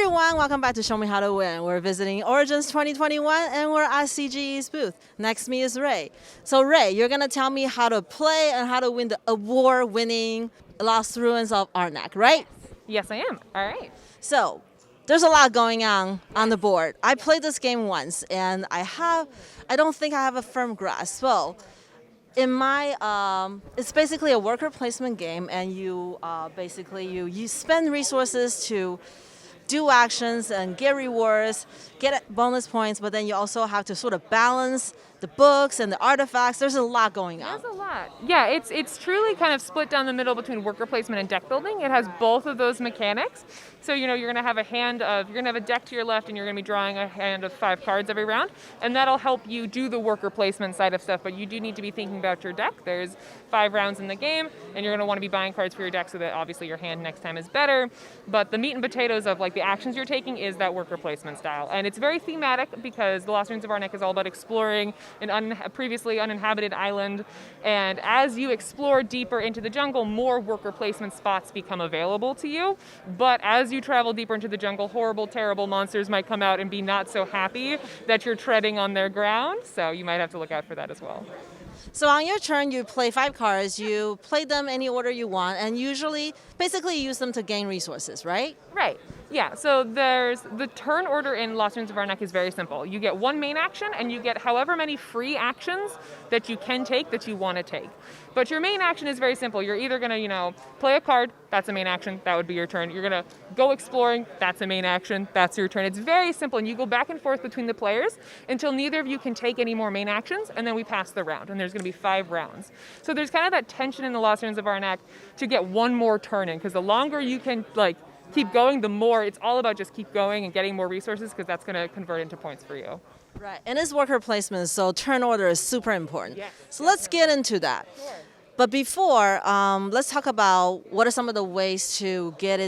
everyone, welcome back to Show Me How to Win. We're visiting Origins 2021 and we're at CGE's booth. Next to me is Ray. So Ray, you're going to tell me how to play and how to win the award-winning Lost Ruins of Arnak, right? Yes, I am. All right. So there's a lot going on the board. I played this game once and I don't think I have a firm grasp. So in my, it's basically a worker placement game, and you you spend resources to do actions and get rewards, get bonus points, but then you also have to sort of balance the books and the artifacts. There's a lot going on. There's a lot. Yeah, it's truly kind of split down the middle between worker placement and deck building. It has both of those mechanics. So, you're going to have a deck to your left, and you're going to be drawing a hand of 5 cards every round, and that'll help you do the worker placement side of stuff, but you do need to be thinking about your deck. There's 5 rounds in the game, and you're going to want to be buying cards for your deck so that obviously your hand next time is better, but the meat and potatoes of the actions you're taking is that worker placement style. And it's very thematic because the Lost Ruins of Arnak is all about exploring an previously uninhabited island, and as you explore deeper into the jungle, more worker placement spots become available to you, but as you travel deeper into the jungle, horrible, terrible monsters might come out and be not so happy that you're treading on their ground, so you might have to look out for that as well. So on your turn, you play 5 cards, you play them any order you want, and usually, basically you use them to gain resources, right? Right. Yeah, so there's the turn order in Lost Ruins of Arnak is very simple. You get 1 main action, and you get however many free actions that you can take that you want to take. But your main action is very simple. You're either going to, play a card, that's a main action, that would be your turn. You're going to go exploring, that's a main action, that's your turn. It's very simple, and you go back and forth between the players until neither of you can take any more main actions, and then we pass the round, and there's going to be 5 rounds. So there's kind of that tension in the Lost Ruins of Arnak to get 1 more turn in, because the longer you can, keep going, the more it's all about just keep going and getting more resources, because that's going to convert into points for you. Right, and it's worker placement, so turn order is super important. Yes. So let's get into that. Sure. But before, let's talk about what are some of the ways to get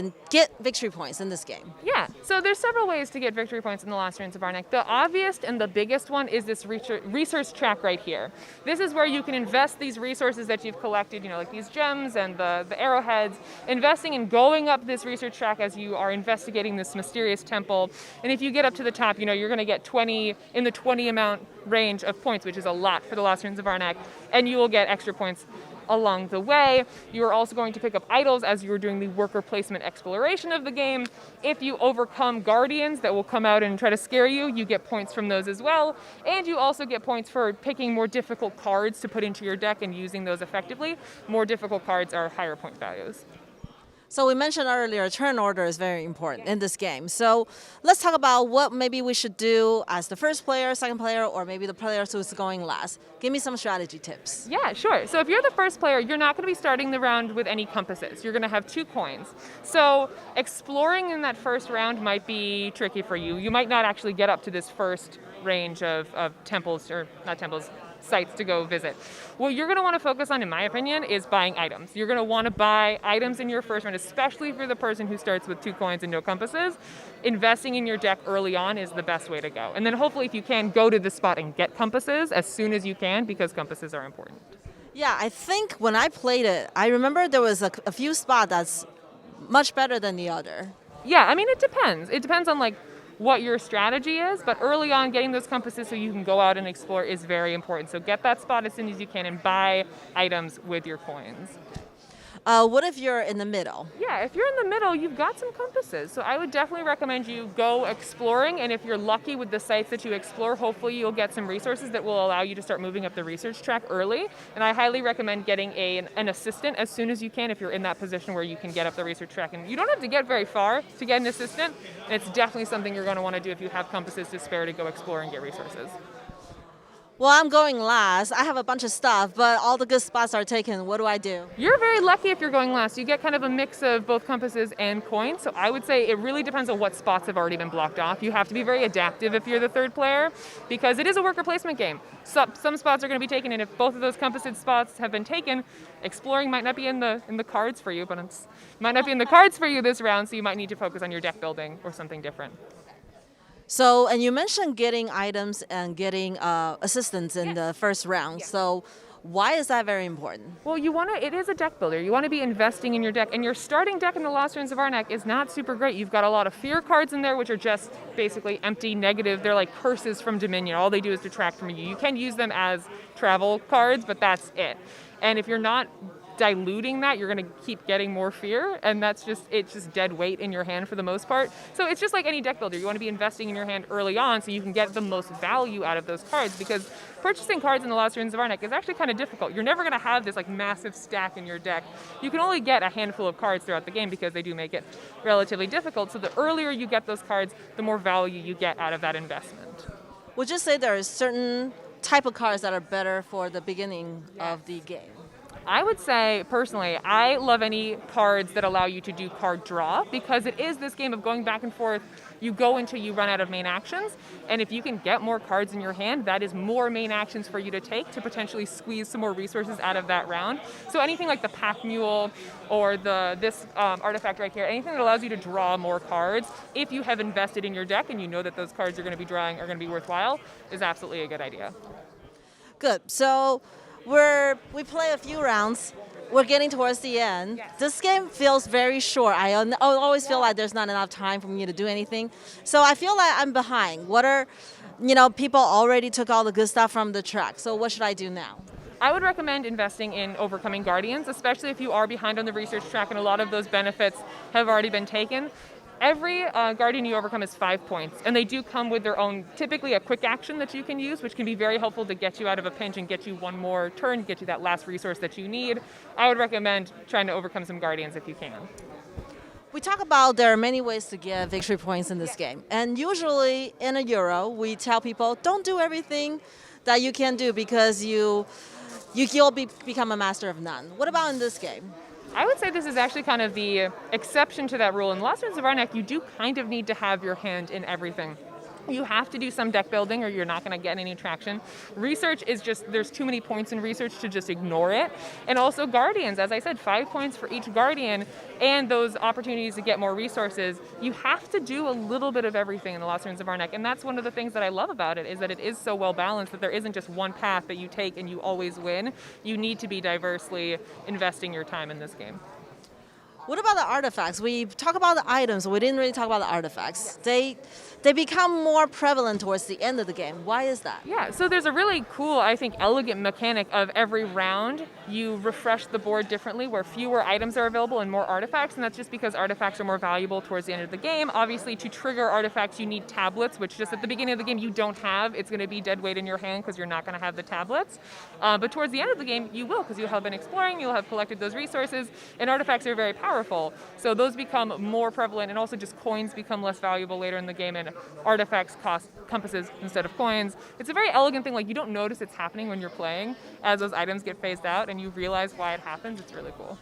victory points in this game. Yeah, so there's several ways to get victory points in the Lost Ruins of Arnak. The obvious and the biggest one is this research track right here. This is where you can invest these resources that you've collected, like these gems and the arrowheads, investing and going up this research track as you are investigating this mysterious temple. And if you get up to the top, you're going to get 20 amount range of points, which is a lot for the Lost Ruins of Arnak, and you will get extra points along the way. You are also going to pick up idols as you are doing the worker placement exploration of the game. If you overcome guardians that will come out and try to scare you, you get points from those as well. And you also get points for picking more difficult cards to put into your deck and using those effectively. More difficult cards are higher point values. So we mentioned earlier, turn order is very important in this game. So let's talk about what maybe we should do as the first player, second player, or maybe the player who's going last. Give me some strategy tips. Yeah, sure. So if you're the first player, you're not going to be starting the round with any compasses. You're going to have 2 coins. So exploring in that first round might be tricky for you. You might not actually get up to this first range of temples, or not temples, sites to go visit. What you're going to want to focus on, in my opinion, is buying items. You're going to want to buy items in your first round, especially for the person who starts with 2 coins and no compasses. Investing in your deck early on is the best way to go. And then hopefully, if you can, go to the spot and get compasses as soon as you can, because compasses are important. Yeah, I think when I played it, I remember there was a few spots that's much better than the other. Yeah, I mean, it depends. It depends on what your strategy is, but early on, getting those compasses so you can go out and explore is very important. So get that spot as soon as you can and buy items with your coins. What if you're in the middle? Yeah, if you're in the middle, you've got some compasses. So I would definitely recommend you go exploring, and if you're lucky with the sites that you explore, hopefully you'll get some resources that will allow you to start moving up the research track early. And I highly recommend getting an assistant as soon as you can if you're in that position where you can get up the research track. And you don't have to get very far to get an assistant, and it's definitely something you're going to want to do if you have compasses to spare to go explore and get resources. Well, I'm going last. I have a bunch of stuff, but all the good spots are taken. What do I do? You're very lucky if you're going last. You get kind of a mix of both compasses and coins. So I would say it really depends on what spots have already been blocked off. You have to be very adaptive if you're the third player, because it is a worker placement game. So some spots are going to be taken, and if both of those compasses spots have been taken, exploring might not be in the cards for you, but it might not be in the cards for you this round, so you might need to focus on your deck building or something different. So, and you mentioned getting items and getting assistance in the first round. Yes. So Why is that very important? Well, it is a deck builder. You want to be investing in your deck. And your starting deck in the Lost Ruins of Arnak is not super great. You've got a lot of fear cards in there, which are just basically empty, negative. They're like curses from Dominion. All they do is detract from you. You can use them as travel cards, but that's it. And if you're not diluting that, you're going to keep getting more fear, and it's just dead weight in your hand for the most part. So it's just like any deck builder. You want to be investing in your hand early on so you can get the most value out of those cards, because purchasing cards in the Lost Ruins of Arnak is actually kind of difficult. You're never going to have this like massive stack in your deck. You can only get a handful of cards throughout the game because they do make it relatively difficult. So the earlier you get those cards, the more value you get out of that investment. Would you say there is certain type of cards that are better for the beginning of the game? I would say, personally, I love any cards that allow you to do card draw, because it is this game of going back and forth. You go until you run out of main actions, and if you can get more cards in your hand, that is more main actions for you to take to potentially squeeze some more resources out of that round. So anything like the Pack Mule or this artifact right here, anything that allows you to draw more cards, if you have invested in your deck and you know that those cards you're going to be drawing are going to be worthwhile, is absolutely a good idea. Good. So we play a few rounds. We're getting towards the end. Yes. This game feels very short. I always feel like there's not enough time for me to do anything. So I feel like I'm behind. People already took all the good stuff from the track. So what should I do now? I would recommend investing in overcoming Guardians, especially if you are behind on the research track and a lot of those benefits have already been taken. Every Guardian you overcome is 5 points, and they do come with their own, typically a quick action that you can use, which can be very helpful to get you out of a pinch and get you one more turn, get you that last resource that you need. I would recommend trying to overcome some Guardians if you can. We talk about there are many ways to get victory points in this game, and usually in a Euro, we tell people don't do everything that you can do because you'll become a master of none. What about in this game? I would say this is actually kind of the exception to that rule. In Lost Ruins of Arnak, you do kind of need to have your hand in everything. You have to do some deck building or you're not going to get any traction. Research is just, there's too many points in research to just ignore it. And also Guardians, as I said, 5 points for each Guardian and those opportunities to get more resources. You have to do a little bit of everything in the Lost Ruins of Arnak. And that's one of the things that I love about it, is that it is so well balanced that there isn't just one path that you take and you always win. You need to be diversely investing your time in this game. What about the artifacts? We talk about the items, we didn't really talk about the artifacts. They become more prevalent towards the end of the game. Why is that? Yeah, so there's a really cool, I think, elegant mechanic of every round you refresh the board differently, where fewer items are available and more artifacts, and that's just because artifacts are more valuable towards the end of the game. Obviously, to trigger artifacts, you need tablets, which just at the beginning of the game you don't have. It's going to be dead weight in your hand because you're not going to have the tablets. But towards the end of the game, you will, because you'll have been exploring, you'll have collected those resources, and artifacts are very powerful. So those become more prevalent, and also just coins become less valuable later in the game, and artifacts cost compasses instead of coins. It's a very elegant thing. Like, you don't notice it's happening when you're playing as those items get phased out, and you realize why it happens. It's really cool.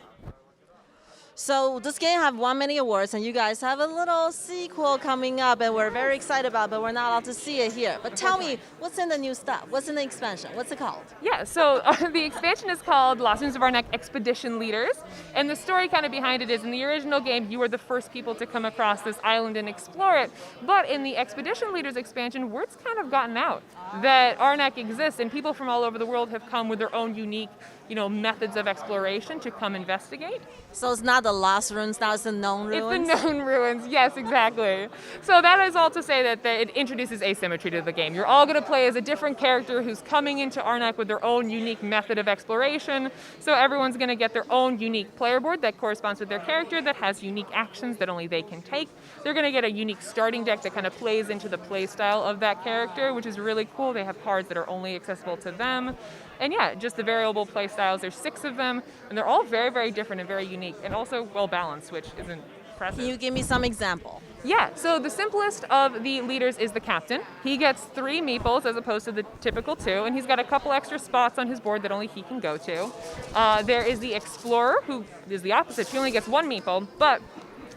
So this game have won many awards, and you guys have a little sequel coming up, and we're very excited about it, but we're not allowed to see it here. But tell me, what's in the new stuff? What's in the expansion? What's it called? Yeah, so the expansion is called Lost Ruins of Arnak Expedition Leaders, and the story kind of behind it is, in the original game, you were the first people to come across this island and explore it, but in the Expedition Leaders expansion, word's kind of gotten out that Arnak exists, and people from all over the world have come with their own unique, methods of exploration to come investigate. So it's not the Lost Ruins, now it's the known ruins? It's the known ruins, yes, exactly. So that is all to say that it introduces asymmetry to the game. You're all going to play as a different character who's coming into Arnak with their own unique method of exploration. So everyone's going to get their own unique player board that corresponds with their character, that has unique actions that only they can take. They're going to get a unique starting deck that kind of plays into the play style of that character, which is really cool. They have cards that are only accessible to them. And yeah, just the variable play styles. There's 6 of them, and they're all very, very different and very unique, and also well balanced, which is impressive. Can you give me some example? Yeah, so the simplest of the leaders is the captain. He gets 3 meeples as opposed to the typical 2, and he's got a couple extra spots on his board that only he can go to. There is the explorer, who is the opposite. She only gets 1 meeple, but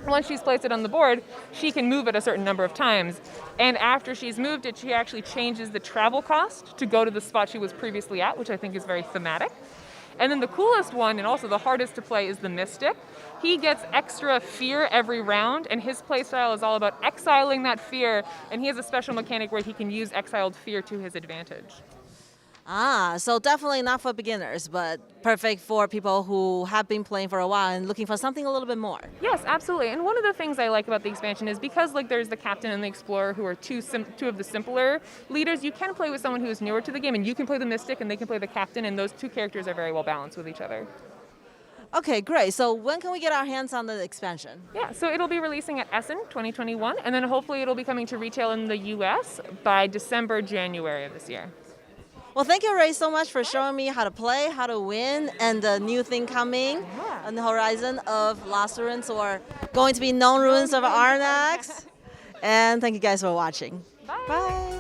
once she's placed it on the board, she can move it a certain number of times. And after she's moved it, she actually changes the travel cost to go to the spot she was previously at, which I think is very thematic. And then the coolest one, and also the hardest to play, is the Mystic. He gets extra fear every round, and his playstyle is all about exiling that fear, and he has a special mechanic where he can use exiled fear to his advantage. So definitely not for beginners, but perfect for people who have been playing for a while and looking for something a little bit more. Yes, absolutely. And one of the things I like about the expansion is because like there's the captain and the explorer who are two of the simpler leaders, you can play with someone who is newer to the game, and you can play the mystic and they can play the captain, and those two characters are very well balanced with each other. Okay, great. So when can we get our hands on the expansion? Yeah, so it'll be releasing at Essen 2021, and then hopefully it'll be coming to retail in the US by December, January of this year. Well, thank you, Ray, so much for showing me how to play, how to win, and the new thing coming on the horizon of Lost Ruins, or going to be known ruins of Arnak. And thank you guys for watching. Bye. Bye.